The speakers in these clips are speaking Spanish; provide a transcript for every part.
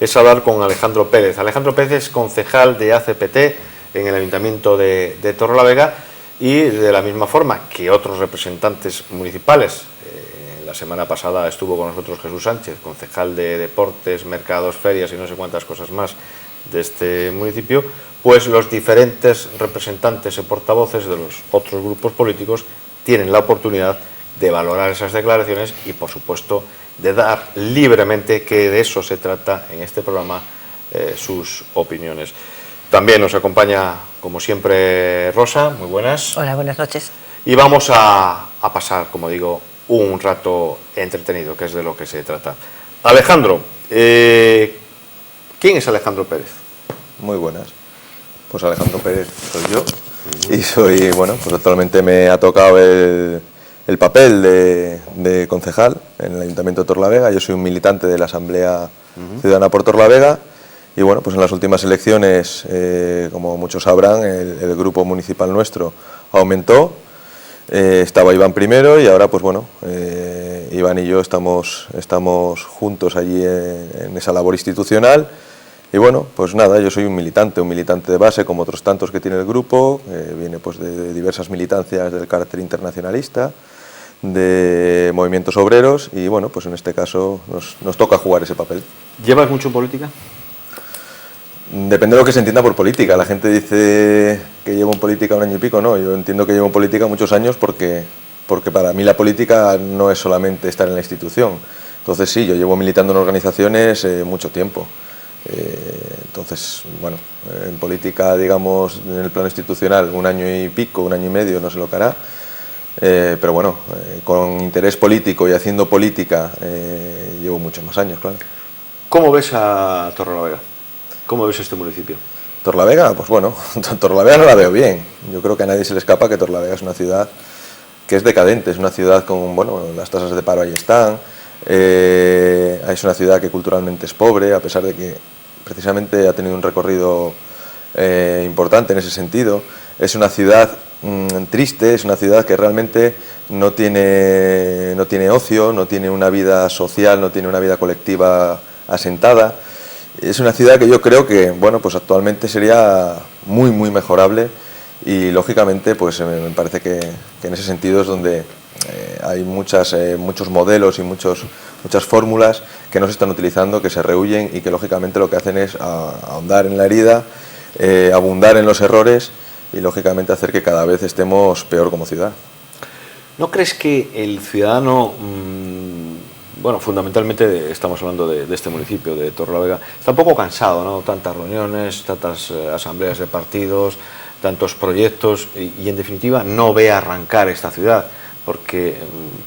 es hablar con Alejandro Pérez. Alejandro Pérez es concejal de ACPT en el Ayuntamiento de Torrelavega y de la misma forma que otros representantes municipales. La semana pasada estuvo con nosotros Jesús Sánchez, concejal de Deportes, Mercados, Ferias y no sé cuántas cosas más de este municipio, pues los diferentes representantes y portavoces de los otros grupos políticos tienen la oportunidad de valorar esas declaraciones y, por supuesto, de dar libremente, que de eso se trata en este programa, sus opiniones. También nos acompaña, como siempre, Rosa. Muy buenas. Hola, buenas noches. Y vamos a pasar, como digo, un rato entretenido, que es de lo que se trata. Alejandro, ¿quién es Alejandro Pérez? Muy buenas. Pues Alejandro Pérez soy yo y soy, bueno, pues actualmente me ha tocado el papel de concejal en el Ayuntamiento de Torrelavega. Yo soy un militante de la Asamblea Ciudadana por Torrelavega y, bueno, pues en las últimas elecciones, como muchos sabrán, el grupo municipal nuestro aumentó. Estaba Iván primero y ahora, pues bueno, Iván y yo estamos juntos allí en esa labor institucional. Y bueno, pues nada, yo soy un militante de base, como otros tantos que tiene el grupo, viene pues de diversas militancias del carácter internacionalista, de movimientos obreros y bueno, pues en este caso nos toca jugar ese papel. ¿Llevas mucho en política? Depende de lo que se entienda por política. La gente dice que llevo en política 1 año y pico, no, yo entiendo que llevo en política muchos años porque para mí la política no es solamente estar en la institución. Entonces sí, yo llevo militando en organizaciones mucho tiempo. Entonces, bueno, en política, digamos, en el plano institucional, 1 año y pico, 1 año y medio, no sé lo que hará, pero bueno, con interés político y haciendo política llevo muchos más años, claro. ¿Cómo ves a Torrelavega? ¿Cómo ves este municipio? Torrelavega, pues bueno, Torrelavega no la veo bien. Yo creo que a nadie se le escapa que Torrelavega es una ciudad que es decadente, es una ciudad con, bueno, las tasas de paro ahí están. Es una ciudad que culturalmente es pobre, a pesar de que precisamente ha tenido un recorrido importante en ese sentido. Es una ciudad triste, es una ciudad que realmente no tiene ocio, no tiene una vida social, no tiene una vida colectiva asentada. Es una ciudad que yo creo que, bueno, pues actualmente sería muy mejorable y lógicamente pues me parece que en ese sentido es donde hay muchos modelos y muchas fórmulas que no se están utilizando, que se rehuyen y que lógicamente lo que hacen es ahondar en la herida, abundar en los errores y lógicamente hacer que cada vez estemos peor como ciudad. ¿No crees que el ciudadano, bueno, fundamentalmente estamos hablando de este municipio, de Torrelavega, está un poco cansado, ¿no? Tantas reuniones, tantas asambleas de partidos, tantos proyectos y en definitiva no ve arrancar esta ciudad? Porque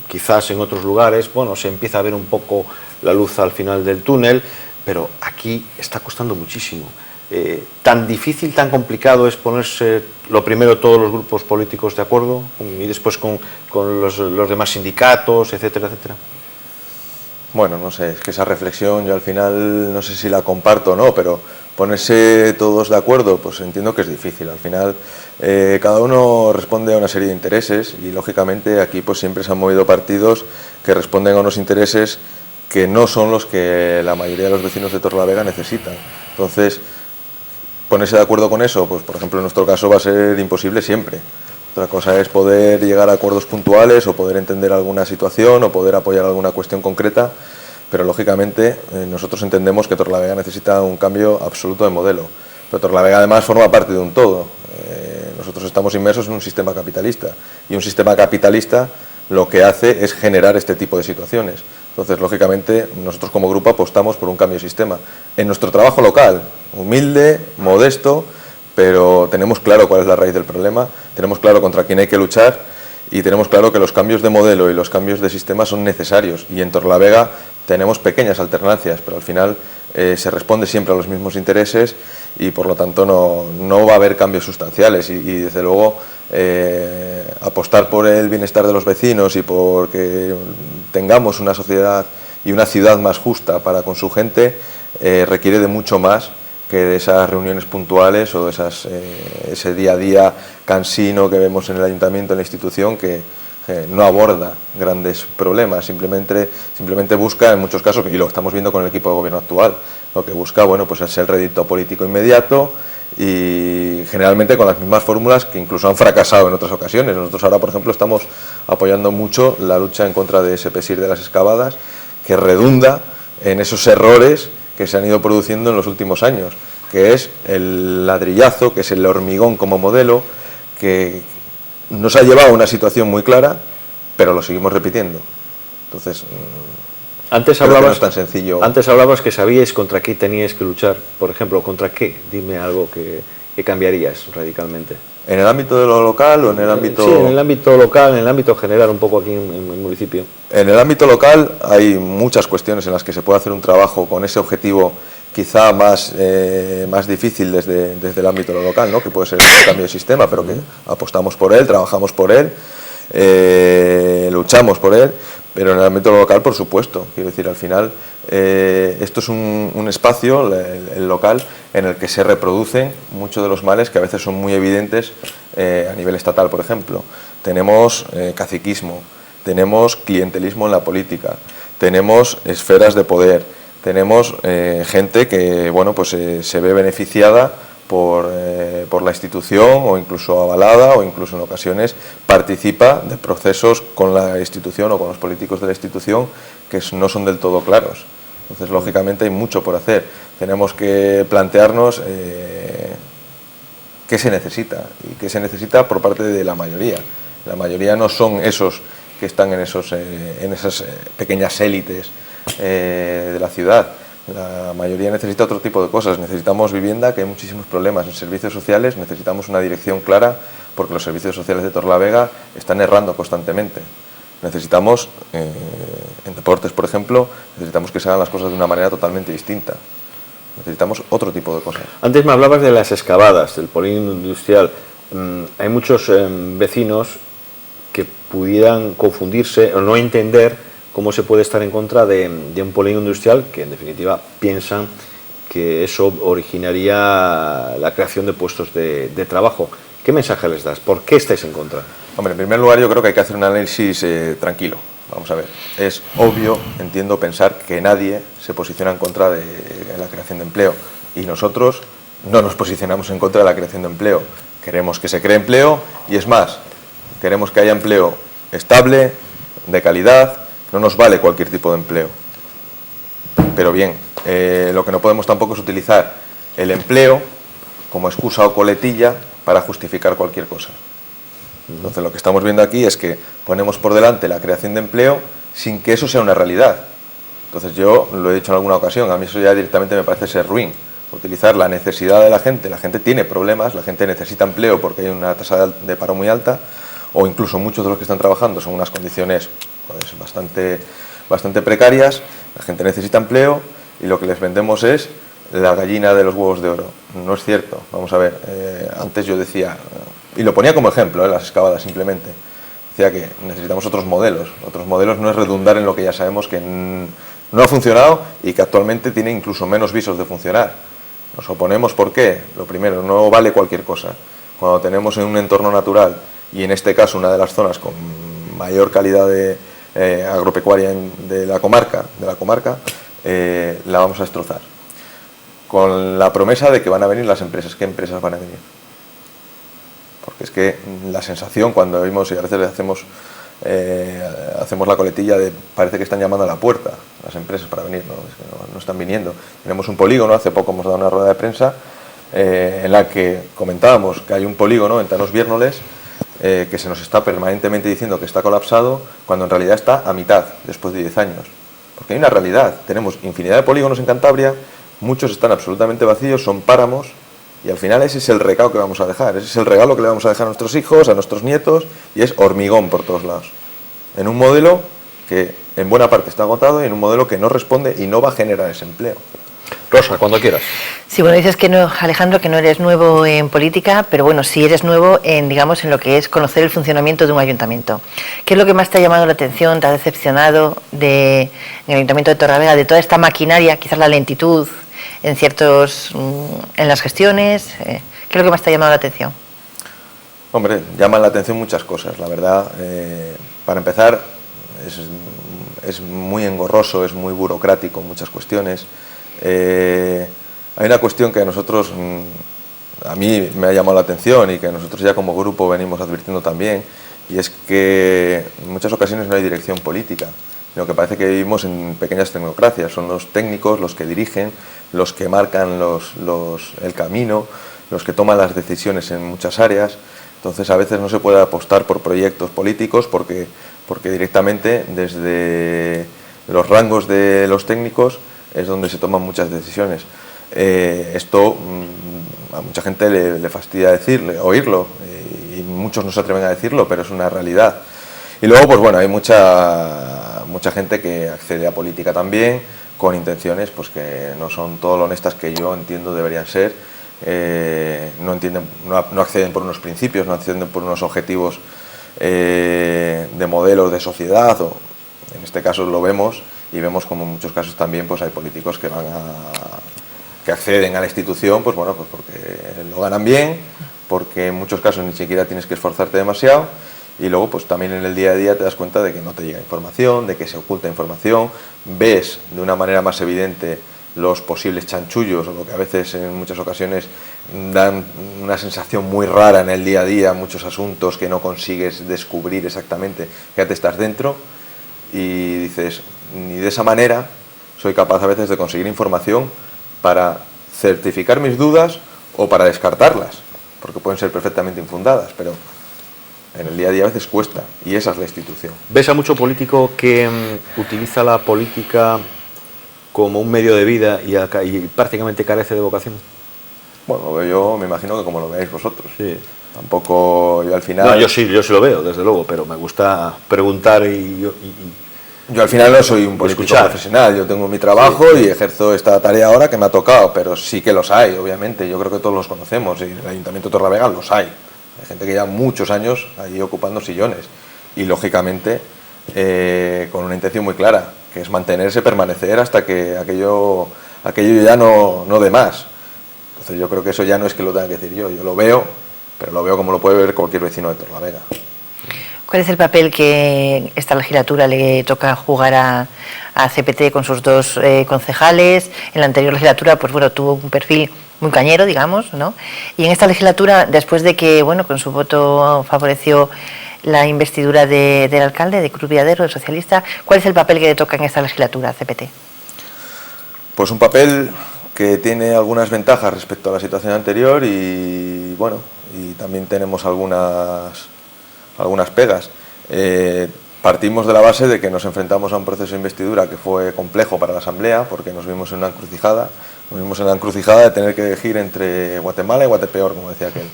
quizás en otros lugares, bueno, se empieza a ver un poco la luz al final del túnel, pero aquí está costando muchísimo. ¿Tan difícil, tan complicado es ponerse lo primero todos los grupos políticos de acuerdo y después con los demás sindicatos, etcétera, etcétera? Bueno, no sé, es que esa reflexión yo al final no sé si la comparto o no, pero ponerse todos de acuerdo, pues entiendo que es difícil. Al final cada uno responde a una serie de intereses y lógicamente aquí pues siempre se han movido partidos que responden a unos intereses que no son los que la mayoría de los vecinos de Torrelavega necesitan. Entonces, ponerse de acuerdo con eso, pues por ejemplo en nuestro caso va a ser imposible siempre. Otra cosa es poder llegar a acuerdos puntuales o poder entender alguna situación o poder apoyar alguna cuestión concreta, pero lógicamente nosotros entendemos que Torrelavega necesita un cambio absoluto de modelo. Pero Torrelavega además forma parte de un todo. Nosotros estamos inmersos en un sistema capitalista y un sistema capitalista lo que hace es generar este tipo de situaciones. Entonces, lógicamente, nosotros como grupo apostamos por un cambio de sistema. En nuestro trabajo local, humilde, modesto, pero tenemos claro cuál es la raíz del problema, tenemos claro contra quién hay que luchar y tenemos claro que los cambios de modelo y los cambios de sistema son necesarios. Y en Torrelavega tenemos pequeñas alternancias, pero al final se responde siempre a los mismos intereses y por lo tanto no va a haber cambios sustanciales y desde luego apostar por el bienestar de los vecinos y por que tengamos una sociedad y una ciudad más justa para con su gente requiere de mucho más que de esas reuniones puntuales o de ese día a día cansino que vemos en el ayuntamiento, en la institución, que no aborda grandes problemas, simplemente busca en muchos casos, y lo estamos viendo con el equipo de gobierno actual, lo que busca, bueno, pues es el rédito político inmediato y generalmente con las mismas fórmulas que incluso han fracasado en otras ocasiones. Nosotros ahora, por ejemplo, estamos apoyando mucho la lucha en contra de ese PESIR de las excavadas, que redunda en esos errores que se han ido produciendo en los últimos años, que es el ladrillazo, que es el hormigón como modelo, que nos ha llevado a una situación muy clara, pero lo seguimos repitiendo. Entonces, antes creo que hablabas, no es tan sencillo. Antes hablabas que sabíais contra qué teníais que luchar. Por ejemplo, ¿contra qué? Dime algo que cambiarías radicalmente. ¿En el ámbito de lo local o en el ámbito...? Sí, en el ámbito local, en el ámbito general, un poco aquí en el municipio. En el ámbito local hay muchas cuestiones en las que se puede hacer un trabajo con ese objetivo quizá más difícil desde el ámbito de lo local, ¿no? Que puede ser el cambio de sistema, pero que apostamos por él, trabajamos por él, luchamos por él, pero en el ámbito local, por supuesto. Quiero decir, al final, esto es un espacio, el local, en el que se reproducen muchos de los males que a veces son muy evidentes a nivel estatal, por ejemplo. Tenemos caciquismo, tenemos clientelismo en la política, tenemos esferas de poder, tenemos gente que, bueno, pues se ve beneficiada por la institución o incluso avalada o incluso en ocasiones participa de procesos con la institución o con los políticos de la institución que no son del todo claros. Entonces, lógicamente, hay mucho por hacer. Tenemos que plantearnos qué se necesita y qué se necesita por parte de la mayoría. La mayoría no son esos que están en esas pequeñas élites de la ciudad. La mayoría necesita otro tipo de cosas. Necesitamos vivienda, que hay muchísimos problemas. En servicios sociales necesitamos una dirección clara, porque los servicios sociales de Torrelavega están errando constantemente. Necesitamos, en deportes, por ejemplo, necesitamos que se hagan las cosas de una manera totalmente distinta. Necesitamos otro tipo de cosas. Antes me hablabas de las excavadas, del polígono industrial. Hay muchos vecinos que pudieran confundirse o no entender cómo se puede estar en contra de un polígono industrial, que en definitiva piensan que eso originaría la creación de puestos de trabajo. ¿Qué mensaje les das? ¿Por qué estáis en contra? Hombre, en primer lugar, yo creo que hay que hacer un análisis tranquilo. Vamos a ver, es obvio, entiendo, pensar que nadie se posiciona en contra de la creación de empleo, y nosotros no nos posicionamos en contra de la creación de empleo. Queremos que se cree empleo y, es más, queremos que haya empleo estable, de calidad. No nos vale cualquier tipo de empleo. Pero bien, lo que no podemos tampoco es utilizar el empleo como excusa o coletilla para justificar cualquier cosa. Entonces, lo que estamos viendo aquí es que ponemos por delante la creación de empleo sin que eso sea una realidad. Entonces, yo lo he dicho en alguna ocasión, a mí eso ya directamente me parece ser ruin. Utilizar la necesidad de la gente tiene problemas, la gente necesita empleo porque hay una tasa de paro muy alta, o incluso muchos de los que están trabajando son unas condiciones pues, bastante precarias. La gente necesita empleo y lo que les vendemos es la gallina de los huevos de oro. No es cierto. Vamos a ver, antes yo decía, y lo ponía como ejemplo, las excavadas simplemente, decía que necesitamos otros modelos. Otros modelos no es redundar en lo que ya sabemos que no ha funcionado y que actualmente tiene incluso menos visos de funcionar. Nos oponemos, ¿por qué? Lo primero, no vale cualquier cosa. Cuando tenemos en un entorno natural, y en este caso una de las zonas con mayor calidad de agropecuaria de la comarca, la vamos a destrozar. Con la promesa de que van a venir las empresas. ¿Qué empresas van a venir? Porque es que la sensación cuando vimos, y a veces hacemos la coletilla de parece que están llamando a la puerta las empresas para venir, ¿no? Es que no están viniendo. Tenemos un polígono, hace poco hemos dado una rueda de prensa en la que comentábamos que hay un polígono en Tanos Viérnoles que se nos está permanentemente diciendo que está colapsado, cuando en realidad está a mitad después de 10 años. Porque hay una realidad, tenemos infinidad de polígonos en Cantabria, muchos están absolutamente vacíos, son páramos, y al final ese es el recado que vamos a dejar, ese es el regalo que le vamos a dejar a nuestros hijos, a nuestros nietos, y es hormigón por todos lados. En un modelo que en buena parte está agotado y en un modelo que no responde y no va a generar ese empleo. Rosa, cuando quieras. Sí, bueno, dices que no, Alejandro, que no eres nuevo en política, pero bueno, sí eres nuevo en, digamos, en lo que es conocer el funcionamiento de un ayuntamiento. ¿Qué es lo que más te ha llamado la atención, te ha decepcionado en el Ayuntamiento de Torrelavega, de toda esta maquinaria, quizás la lentitud en las gestiones? ¿Qué es lo que más te ha llamado la atención? Hombre, llaman la atención muchas cosas, la verdad. Para empezar, es muy engorroso, es muy burocrático muchas cuestiones. Hay una cuestión que a nosotros, a mí me ha llamado la atención y que nosotros ya como grupo venimos advirtiendo también, y es que en muchas ocasiones no hay dirección política, sino que parece que vivimos en pequeñas tecnocracias. Son los técnicos los que dirigen, los que marcan el camino, los que toman las decisiones en muchas áreas. Entonces a veces no se puede apostar por proyectos políticos porque directamente desde los rangos de los técnicos es donde se toman muchas decisiones. Esto a mucha gente le fastidia oírlo, y muchos no se atreven a decirlo, pero es una realidad. Y luego, pues bueno, hay mucha gente que accede a política también con intenciones pues que no son todo lo honestas que yo entiendo deberían ser. No acceden por unos principios, no acceden por unos objetivos de modelos de sociedad, o en este caso lo vemos, y vemos como en muchos casos también pues hay políticos que acceden a la institución pues bueno, pues porque lo ganan bien, porque en muchos casos ni siquiera tienes que esforzarte demasiado, y luego pues también en el día a día te das cuenta de que no te llega información, de que se oculta información, ves de una manera más evidente los posibles chanchullos, o lo que a veces en muchas ocasiones dan una sensación muy rara en el día a día, muchos asuntos que no consigues descubrir exactamente, ya te estás dentro, y dices, ni de esa manera soy capaz a veces de conseguir información para certificar mis dudas o para descartarlas, porque pueden ser perfectamente infundadas, pero en el día a día a veces cuesta, y esa es la institución. ¿Ves a mucho político que utiliza la política como un medio de vida y prácticamente carece de vocación? Bueno, lo veo yo, me imagino que como lo veáis vosotros. Sí. Tampoco yo al final... No, yo sí lo veo, desde luego, pero me gusta preguntar Yo al final no soy un político profesional, yo tengo mi trabajo y ejerzo esta tarea ahora que me ha tocado, pero sí que los hay, obviamente, yo creo que todos los conocemos, y en el Ayuntamiento de Torrelavega los hay. Hay gente que lleva muchos años ahí ocupando sillones, y lógicamente con una intención muy clara, que es mantenerse, permanecer hasta que aquello ya no dé más. Entonces yo creo que eso ya no es que lo tenga que decir yo lo veo, pero lo veo como lo puede ver cualquier vecino de Torrelavega. ¿Cuál es el papel que esta legislatura le toca jugar a CPT con sus dos concejales? En la anterior legislatura, pues bueno, tuvo un perfil muy cañero, digamos, ¿no? Y en esta legislatura, después de que, bueno, con su voto favoreció la investidura del alcalde, de Cruz Viadero, el socialista, ¿cuál es el papel que le toca en esta legislatura a CPT? Pues un papel que tiene algunas ventajas respecto a la situación anterior, y bueno, y también tenemos algunas pegas. Partimos de la base de que nos enfrentamos a un proceso de investidura que fue complejo para la Asamblea, porque nos vimos en una encrucijada de tener que elegir entre Guatemala y Guatepeor, como decía aquel.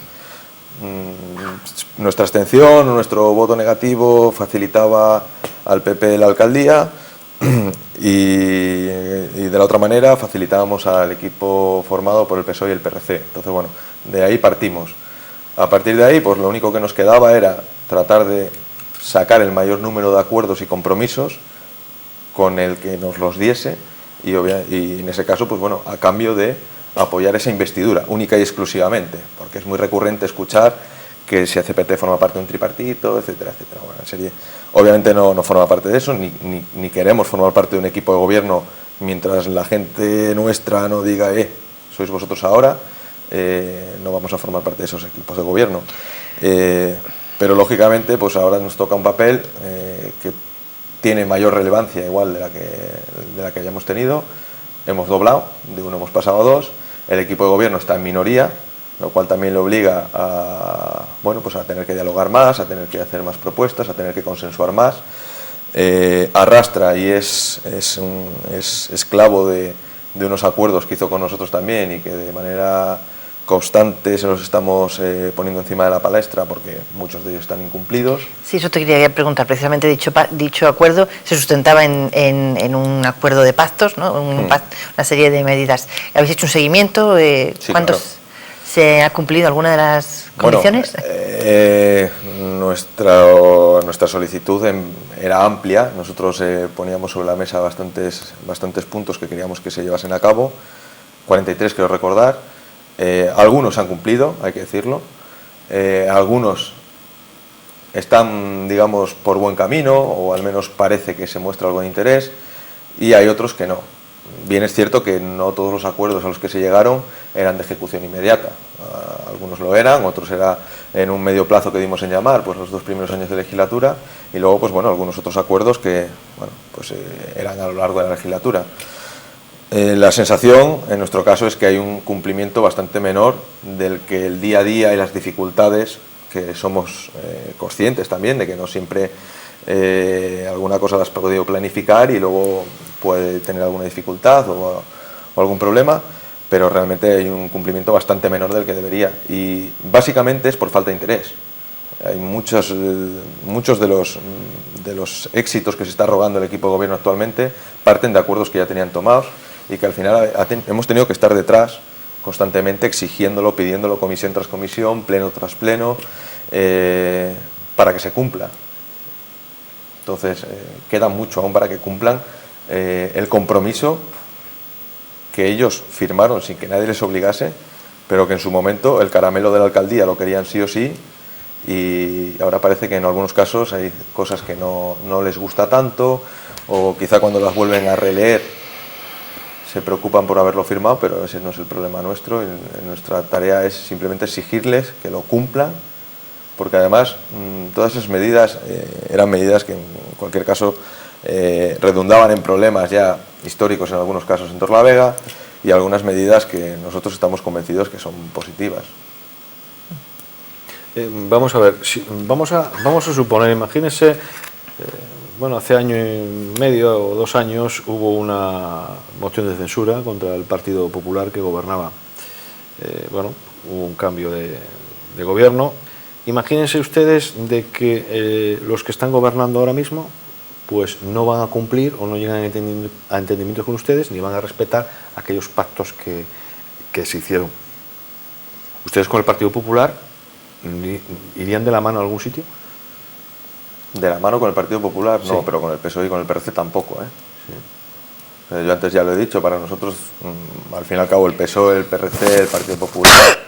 Nuestra abstención, nuestro voto negativo facilitaba al PP la alcaldía, y de la otra manera facilitábamos al equipo formado por el PSOE y el PRC. Entonces bueno, de ahí partimos. A partir de ahí, pues lo único que nos quedaba era tratar de sacar el mayor número de acuerdos y compromisos con el que nos los diese, y en ese caso, pues bueno, a cambio de apoyar esa investidura, única y exclusivamente, porque es muy recurrente escuchar que si CPT forma parte de un tripartito, etcétera, etcétera. Bueno, obviamente no forma parte de eso, ni queremos formar parte de un equipo de gobierno mientras la gente nuestra no diga, sois vosotros ahora. No vamos a formar parte de esos equipos de gobierno, pero lógicamente pues ahora nos toca un papel que tiene mayor relevancia igual de la que hayamos tenido. Hemos doblado, de uno hemos pasado a dos, el equipo de gobierno está en minoría, lo cual también le obliga a tener que dialogar más, a tener que hacer más propuestas, a tener que consensuar más. Arrastra y es esclavo de unos acuerdos que hizo con nosotros también, y que de manera constante se los estamos poniendo encima de la palestra, porque muchos de ellos están incumplidos. Sí, eso te quería preguntar. Precisamente dicho acuerdo se sustentaba en un acuerdo de pactos, ¿no? Una serie de medidas. ¿Habéis hecho un seguimiento? Sí, ¿Cuántos claro. ¿Se ha cumplido alguna de las condiciones? Nuestra solicitud era amplia. Nosotros poníamos sobre la mesa bastantes puntos que queríamos que se llevasen a cabo, 43 quiero recordar. Algunos se han cumplido, hay que decirlo. Algunos están, digamos, por buen camino, o al menos parece que se muestra algo de interés, y hay otros que no. bien es cierto que no todos los acuerdos a los que se llegaron eran de ejecución inmediata. Algunos lo eran, otros era en un medio plazo que dimos en llamar, pues los 2 primeros años de legislatura, y luego, pues bueno, algunos otros acuerdos que, bueno, pues eran a lo largo de la legislatura. La sensación, en nuestro caso, es que hay un cumplimiento bastante menor del que el día a día y las dificultades, que somos conscientes también de que no siempre alguna cosa la has podido planificar y luego puede tener alguna dificultad o algún problema, pero realmente hay un cumplimiento bastante menor del que debería, y básicamente es por falta de interés. Hay muchos de los éxitos que se está rogando el equipo de gobierno actualmente parten de acuerdos que ya tenían tomados y que al final hemos tenido que estar detrás constantemente exigiéndolo, pidiéndolo comisión tras comisión, pleno tras pleno, para que se cumpla. Entonces, queda mucho aún para que cumplan el compromiso que ellos firmaron sin que nadie les obligase, pero que en su momento el caramelo de la alcaldía lo querían sí o sí, y ahora parece que en algunos casos hay cosas que no les gusta tanto, o quizá cuando las vuelven a releer se preocupan por haberlo firmado, pero ese no es el problema nuestro. Nuestra tarea es simplemente exigirles que lo cumplan, porque además todas esas medidas eran medidas que en cualquier caso redundaban en problemas ya históricos en algunos casos en Torlavega, y algunas medidas que nosotros estamos convencidos que son positivas. Vamos a ver, vamos a suponer, imagínese, bueno, hace año y medio o 2 años hubo una moción de censura contra el Partido Popular que gobernaba. Bueno, hubo un cambio de gobierno. Imagínense ustedes de que los que están gobernando ahora mismo pues no van a cumplir o no llegan a entendimientos con ustedes, ni van a respetar aquellos pactos que se hicieron. ¿Ustedes con el Partido Popular irían de la mano a algún sitio? De la mano con el Partido Popular, no, sí. Pero con el PSOE y con el PRC tampoco, Sí. Yo antes ya lo he dicho, para nosotros, al fin y al cabo, el PSOE, el PRC, el Partido Popular,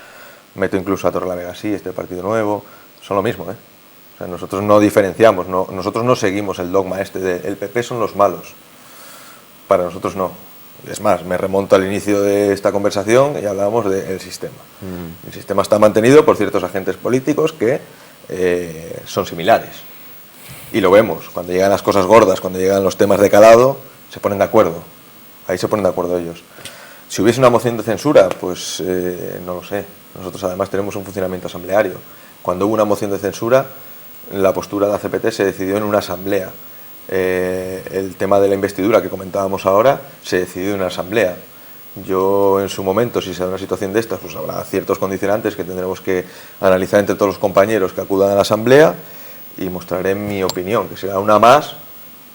meto incluso a Torrelavega, sí, este Partido Nuevo, son lo mismo, O sea, nosotros no diferenciamos, nosotros no seguimos el dogma este de el PP son los malos. Para nosotros no. Es más, me remonto al inicio de esta conversación y hablábamos del sistema. El sistema está mantenido por ciertos agentes políticos que son similares. Y lo vemos, cuando llegan las cosas gordas, cuando llegan los temas de calado, se ponen de acuerdo. Ahí se ponen de acuerdo ellos. Si hubiese una moción de censura, pues no lo sé. Nosotros además tenemos un funcionamiento asambleario. Cuando hubo una moción de censura, la postura de ACPT se decidió en una asamblea. El tema de la investidura que comentábamos ahora se decidió en una asamblea. Yo en su momento, si se da una situación de estas, pues habrá ciertos condicionantes que tendremos que analizar entre todos los compañeros que acudan a la asamblea, y mostraré mi opinión, que será una más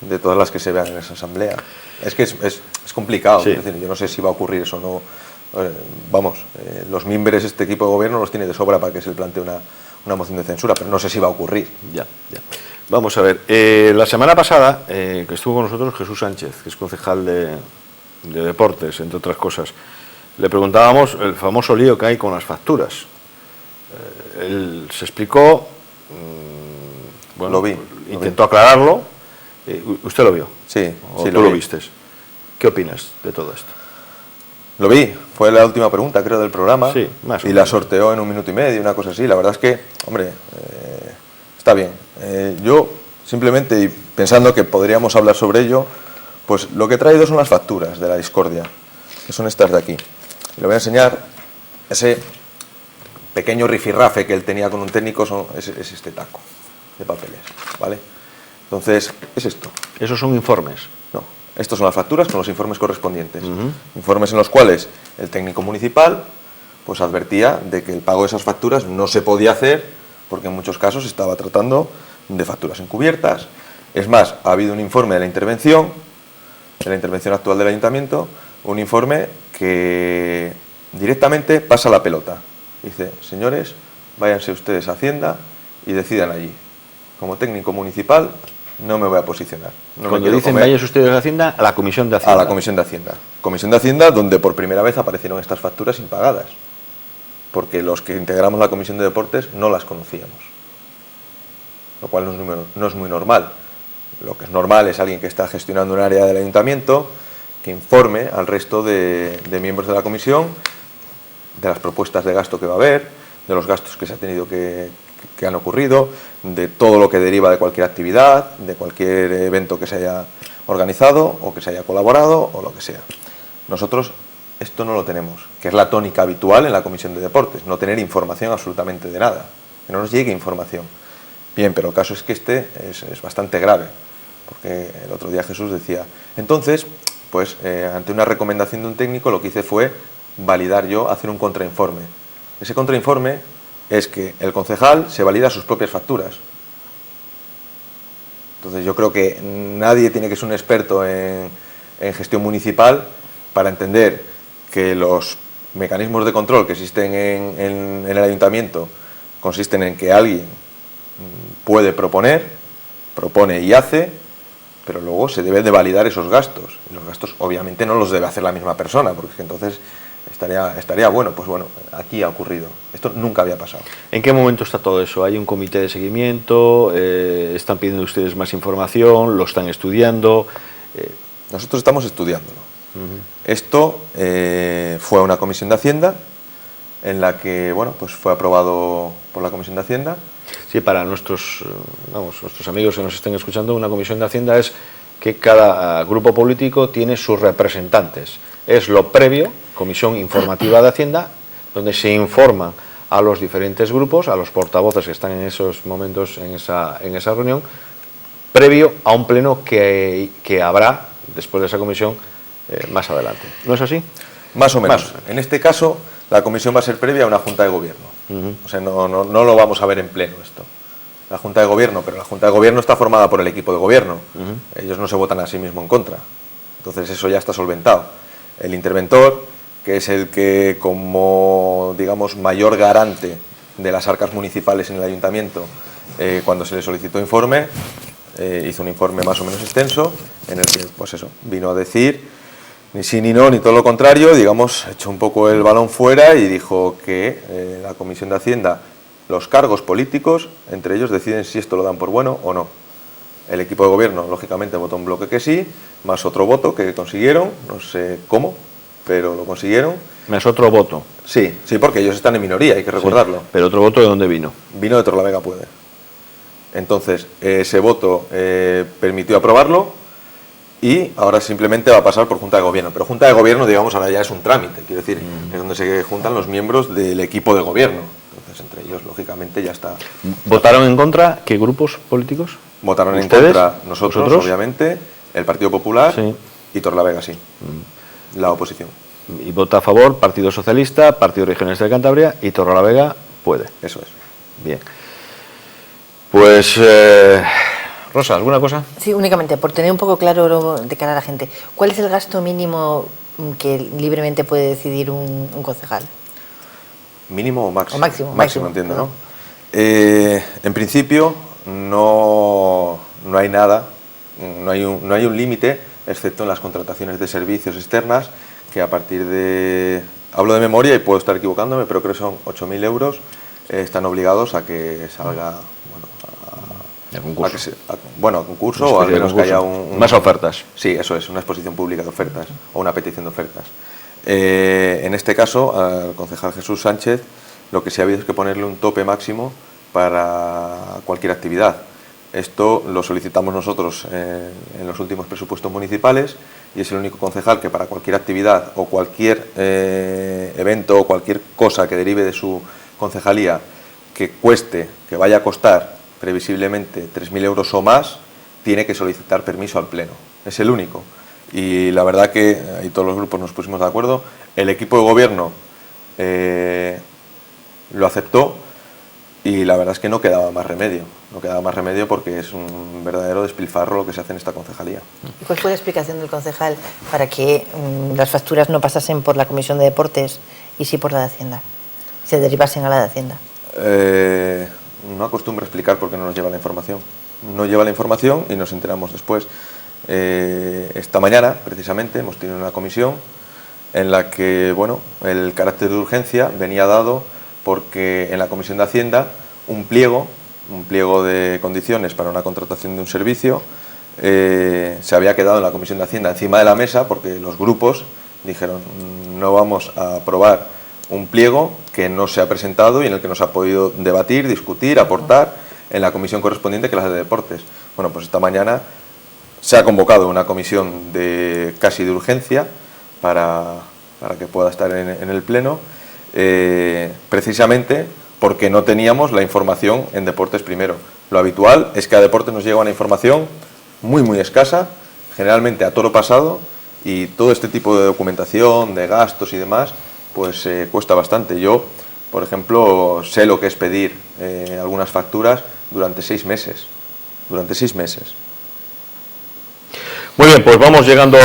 de todas las que se vean en esa asamblea. Es que es complicado, sí. Es decir, yo no sé si va a ocurrir eso o no. Los miembros de este equipo de gobierno los tiene de sobra para que se le plantee una moción de censura, pero no sé si va a ocurrir. Ya. Vamos a ver, la semana pasada que estuvo con nosotros Jesús Sánchez, que es concejal de Deportes, entre otras cosas, le preguntábamos el famoso lío que hay con las facturas. Él se explicó, bueno, Lo vi. intentó aclararlo. ¿Usted lo vio? Sí, ¿O sí, tú lo vistes? ¿Qué opinas de todo esto? Lo vi, fue la última pregunta, creo, del programa. Sí, más o y menos. la sorteó en 1 minuto y medio, una cosa así. La verdad es que, hombre, está bien. Yo, simplemente, y pensando que podríamos hablar sobre ello, pues lo que he traído son las facturas de la discordia, que son estas de aquí. Y le voy a enseñar ese pequeño rifirrafe que él tenía con un técnico, es este taco de papeles, ¿vale? Entonces, es esto. Esos son informes. No, estos son las facturas con los informes correspondientes. Informes en los cuales el técnico municipal pues advertía de que el pago de esas facturas no se podía hacer porque en muchos casos se estaba tratando de facturas encubiertas. Es más, ha habido un informe de la intervención actual del ayuntamiento, un informe que directamente pasa la pelota. Dice, señores, váyanse ustedes a Hacienda y decidan allí. Como técnico municipal no me voy a posicionar. No Cuando dicen váyanse ustedes a Hacienda, a la Comisión de Hacienda. A la Comisión de Hacienda. Comisión de Hacienda, donde por primera vez aparecieron estas facturas impagadas. Porque los que integramos la Comisión de Deportes no las conocíamos. Lo cual no es muy normal. Lo que es normal es alguien que está gestionando un área del ayuntamiento, que informe al resto de miembros de la comisión de las propuestas de gasto que va a haber, de los gastos que se ha tenido que han ocurrido, de todo lo que deriva de cualquier actividad, de cualquier evento que se haya organizado o que se haya colaborado o lo que sea. Nosotros esto no lo tenemos, que es la tónica habitual en la Comisión de Deportes, no tener información absolutamente de nada, que no nos llegue información. Bien, pero el caso es que este es bastante grave, porque el otro día Jesús decía, entonces, pues ante una recomendación de un técnico lo que hice fue validar yo, hacer un contrainforme. Ese contrainforme es que el concejal se valida sus propias facturas. Entonces yo creo que nadie tiene que ser un experto en gestión municipal para entender que los mecanismos de control que existen en el ayuntamiento consisten en que alguien puede propone y hace, pero luego se debe de validar esos gastos. Y los gastos obviamente no los debe hacer la misma persona, porque entonces estaría bueno. Pues bueno, aquí ha ocurrido. Esto nunca había pasado. ¿En qué momento está todo eso? ¿Hay un comité de seguimiento? ¿Están pidiendo ustedes más información? ¿Lo están estudiando? Nosotros estamos estudiándolo. Esto fue a una comisión de Hacienda en la que, bueno, pues fue aprobado por la comisión de Hacienda. Sí, para nuestros amigos que nos estén escuchando, una comisión de Hacienda es que cada grupo político tiene sus representantes. Es lo previo, comisión informativa de Hacienda, donde se informa a los diferentes grupos, a los portavoces que están en esos momentos en esa reunión, previo a un pleno que habrá después de esa comisión más adelante. ¿No es así? Más o menos. En este caso, la comisión va a ser previa a una junta de gobierno. O sea, no lo vamos a ver en pleno esto. La junta de gobierno, pero la junta de gobierno está formada por el equipo de gobierno. Ellos no se votan a sí mismos en contra. Entonces eso ya está solventado. El interventor, que es el que como, digamos, mayor garante de las arcas municipales en el ayuntamiento, cuando se le solicitó informe, hizo un informe más o menos extenso, en el que, pues eso, vino a decir ni sí ni no, ni todo lo contrario, digamos, echó un poco el balón fuera y dijo que la Comisión de Hacienda, los cargos políticos, entre ellos deciden si esto lo dan por bueno o no. El equipo de gobierno, lógicamente, votó un bloque que sí, más otro voto que consiguieron, no sé cómo, pero lo consiguieron. Más otro voto. Sí, porque ellos están en minoría, hay que recordarlo. Sí, pero otro voto, ¿de dónde vino? Vino de Torrelavega Puede. Entonces, ese voto permitió aprobarlo y ahora simplemente va a pasar por Junta de Gobierno. Pero Junta de Gobierno, digamos, ahora ya es un trámite, quiero decir, es donde se juntan los miembros del equipo de gobierno. Entonces, entre ellos, lógicamente, ya está. ¿Votaron en contra qué grupos políticos? Votaron en contra nosotros, obviamente, el Partido Popular y Torrelavega, sí, la oposición. Y vota a favor Partido Socialista, Partido Regionalista de Cantabria y Torrelavega Puede. Eso es. Bien. Pues, Rosa, ¿alguna cosa? Sí, únicamente, por tener un poco claro de cara a la gente, ¿cuál es el gasto mínimo que libremente puede decidir un concejal? ¿Mínimo o máximo? O máximo, entiendo, ¿no? En principio no hay nada, no hay un límite, excepto en las contrataciones de servicios externas, que a partir de, hablo de memoria y puedo estar equivocándome, pero creo que son 8.000 euros, están obligados a que salga, a concurso. A concurso o al menos que haya más ofertas. Sí, eso es, una exposición pública de ofertas o una petición de ofertas. En este caso, al concejal Jesús Sánchez, lo que sí ha habido es que ponerle un tope máximo para cualquier actividad. Esto lo solicitamos nosotros en los últimos presupuestos municipales y es el único concejal que para cualquier actividad o cualquier evento o cualquier cosa que derive de su concejalía que vaya a costar previsiblemente 3.000 euros o más, tiene que solicitar permiso al Pleno. Es el único. Y la verdad que ahí todos los grupos nos pusimos de acuerdo. El equipo de gobierno lo aceptó y la verdad es que no quedaba más remedio. No quedaba más remedio porque es un verdadero despilfarro lo que se hace en esta concejalía. ¿Y cuál fue la explicación del concejal para que las facturas no pasasen por la Comisión de Deportes y sí por la de Hacienda? Se derivasen a la de Hacienda. No acostumbra explicar por qué no nos lleva la información. No lleva la información y nos enteramos después. Esta mañana, precisamente, hemos tenido una comisión en la que, bueno, el carácter de urgencia venía dado porque en la Comisión de Hacienda un pliego de condiciones para una contratación de un servicio se había quedado en la Comisión de Hacienda encima de la mesa porque los grupos dijeron no vamos a aprobar un pliego que no se ha presentado y en el que no se ha podido debatir, discutir, aportar en la comisión correspondiente, que es la de deportes. Bueno, pues esta mañana se ha convocado una comisión casi de urgencia para que pueda estar en el pleno, precisamente porque no teníamos la información en deportes primero. Lo habitual es que a deportes nos llega una información muy escasa, generalmente a toro pasado, y todo este tipo de documentación, de gastos y demás, pues cuesta bastante. Yo, por ejemplo, sé lo que es pedir algunas facturas durante 6 meses. Durante 6 meses. Muy bien, pues vamos llegando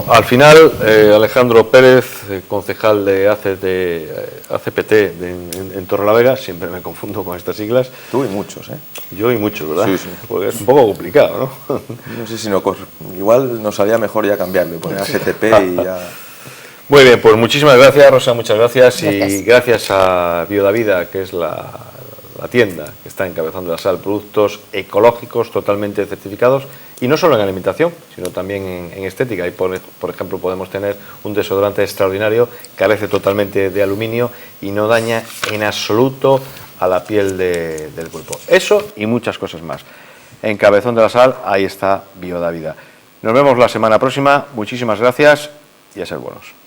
al final. Alejandro Pérez, concejal de ACPT en Torrelavega, siempre me confundo con estas siglas. Tú y muchos, ¿eh? Yo y muchos, ¿verdad? Sí. Porque es un poco complicado, ¿no? No sé si igual nos salía mejor ya cambiarlo, poner ACTP y ya... Muy bien, pues muchísimas gracias, Rosa, muchas gracias. Gracias. Y gracias a Biodavida, que es la tienda que está encabezando la sal, productos ecológicos totalmente certificados, y no solo en alimentación, sino también en estética. Ahí, por ejemplo, podemos tener un desodorante extraordinario, carece totalmente de aluminio y no daña en absoluto a la piel del cuerpo. Eso y muchas cosas más. En Cabezón de la Sal, ahí está Biodavida. Nos vemos la semana próxima, muchísimas gracias y a ser buenos.